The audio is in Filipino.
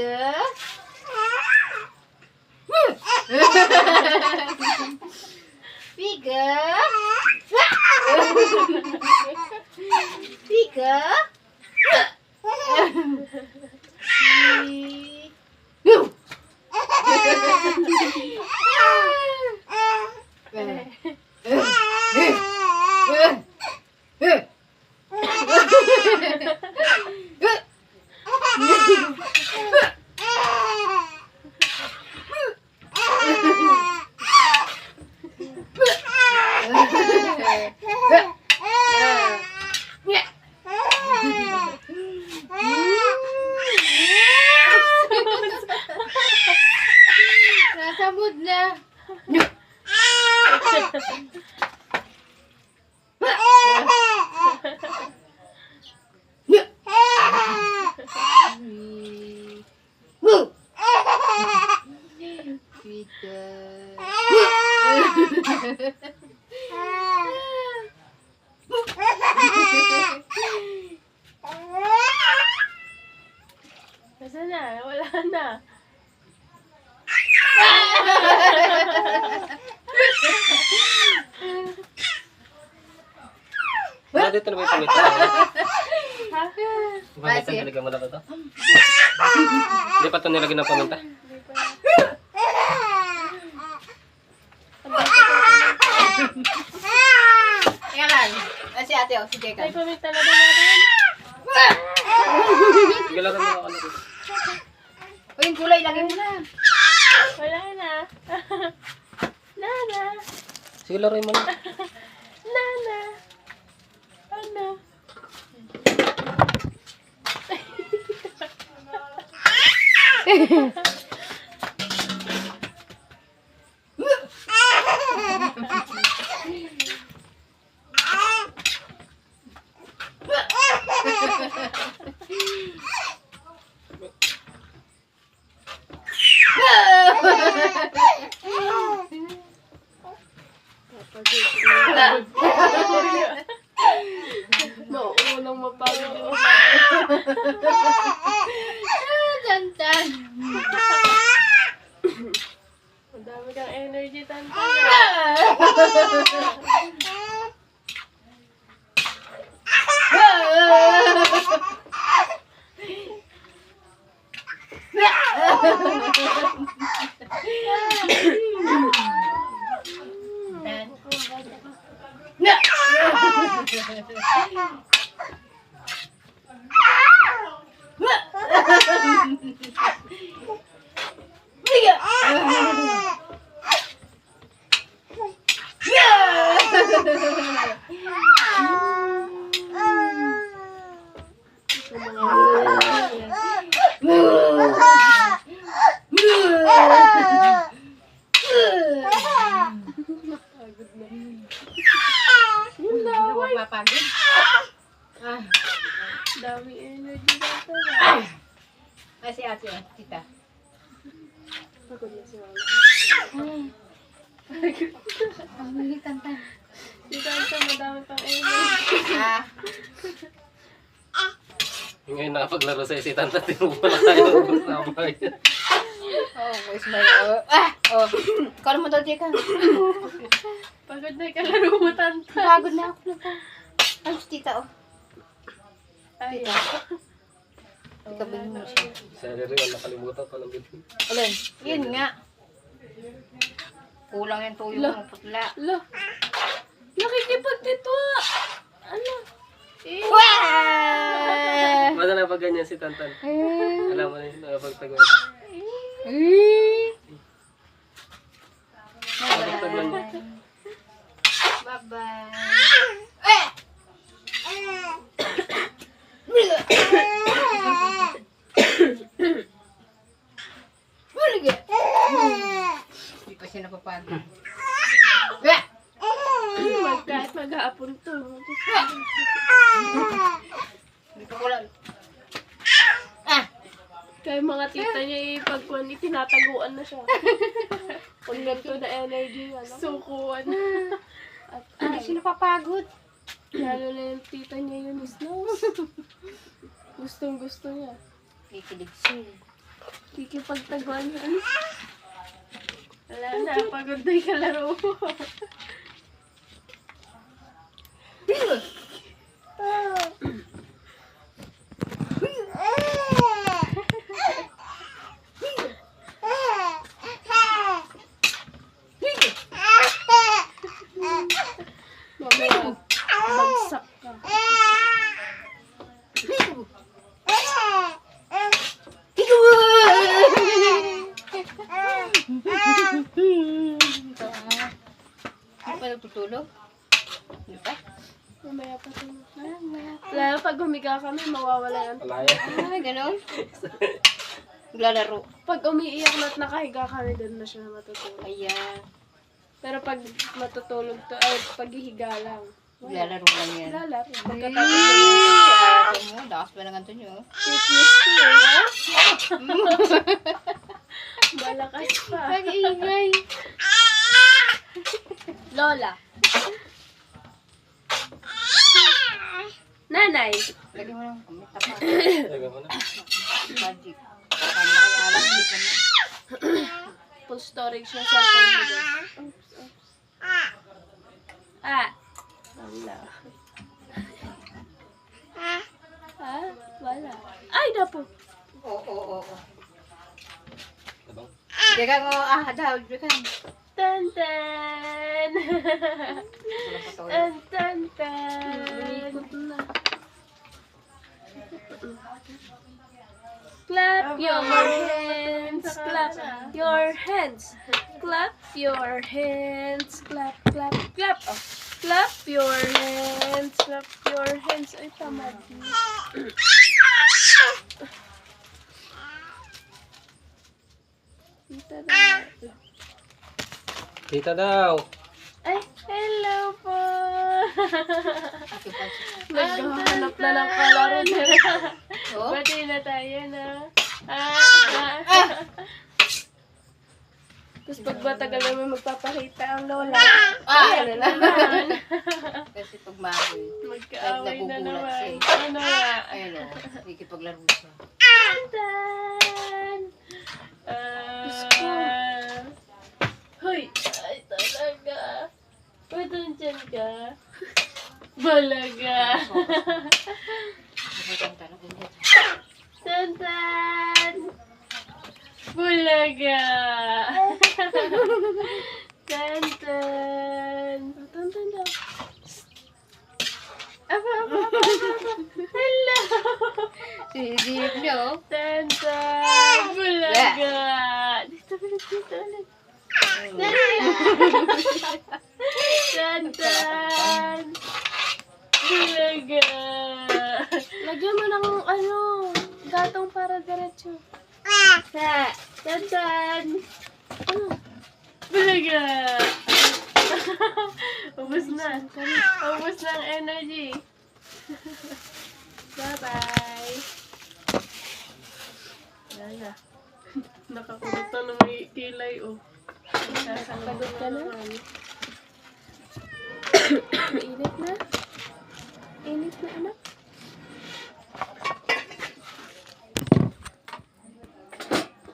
Tiga. Tiga. Tiga. Nasabod na. Nasaan na? Wala na. Wala dito na ba yung pamitan? Pamitan talaga mo na ba ito? Hindi pa ito nilagyan ng paminta? Kaya lang. Si ate o, si Jeka. Ay, pamit talaga natin. Sige, laro mo ako na dito. O yung kulay, lagay mo na. Wala na. Nana. Sige, laro mo na. Nana. Ano? Mauunang mapagod yung Tantan. madami kang energy, Tanta. Mapapagod. Dami energy, Tanta. Si ate o, kita. Pagod na si Mama. Ang huli, Tantan. Si Tanta, madami pang energy. Ngayon nakapaglaro sa isitan natin mo pala tayo kasama yun. Voice my ikaw naman daw, Jeka. Pagod na kalaro mo, Tanta. Pagod na ako na pa. Ay, si tita o. Ay, Ikabing mo siya. Sorry rin, nakalimutan ko ng video. Ulan, yun nga. Kulang yung tuyo ng putla. Lo. Nakikipag dito. Ano? Wah! Basta na pag ganyan si Tantan. Alam mo na yun, nakapagtagal. Nakapagtagal niya. Bye-bye. Hindi pa siya napapagod. Kahit maghapon to. Hindi pa kulang. Kaya mga tita niya pagkuhan, itinataguan na siya. Pag nagto na energy, ano? Sukuan. At Hindi siya napapagod. lalo na yung tita niya yun is no. Gustong gusto niya. Kikilig siya. Kikipagtaguan yan. Wala na, pagod na yung kalaro mo. Mamaya, bagsak ka. Hindi pa natutulog? Hindi pa? Mamaya pa ito. Lalo pag humiga kami, mawawala yan. Palaya. Ay, ganun. Naglalaro. Pag umiiyak na't nakahiga kami, doon na siya matutulog. Ayan. Pero pag matutulog to, ay paghihiga lang. Naglalaro lang yan. Lalaro. Ay, Pagkatapos ate mo. Lakas pa ng ganito nyo. fitness ko eh. Malakas pa. Pag-iingay. Lola. Nanay. Lagyan mo ng kamit tapa. Lagyan mo na. Magic. Paano na kaya alam? Hindi ka na. Full storage na cellphone mo guys. Oops, oops. Ah. Wala. Ah, wala. Ay, napo. Oo. Tabang. Hindi ka nga, daw. Hindi ka. Tan tan. Walang patuloy. Tan tan tan. Clap your hands, clap your hands, clap your hands, clap, clap, clap. Oh, clap your hands, clap your hands. Ay, tamad. Tita daw. Tita daw. Ay, hello po. Naghahanap na ng kalaro nila. Oh? Bati na tayo na. Tapos pag matagal naman magpapakita ang lola, Ano lang. naman, Kasi pag mahal. magkaaway na Nagugulat naman. siya. Ano nga? Ayun o. Nakikipaglaro siya. Tan! Hoy! Ay, talaga. Uy, dyan ka. Balaga. Nakikita na din. Tan! Bulaga! Tan! Tan daw. Apa. Hello! Sinilip niyo. Tan! Bulaga! Dito ulit. Tan! Bulaga! Lagyan mo ng gatong para diretso. Tan! Ano? Bulaga! Ubus na. Ubus na ang energy. Bye-bye. Yan na. Nakakulot na ng may kilay, oh. Sasagot ka na. Init na? Init na, anak?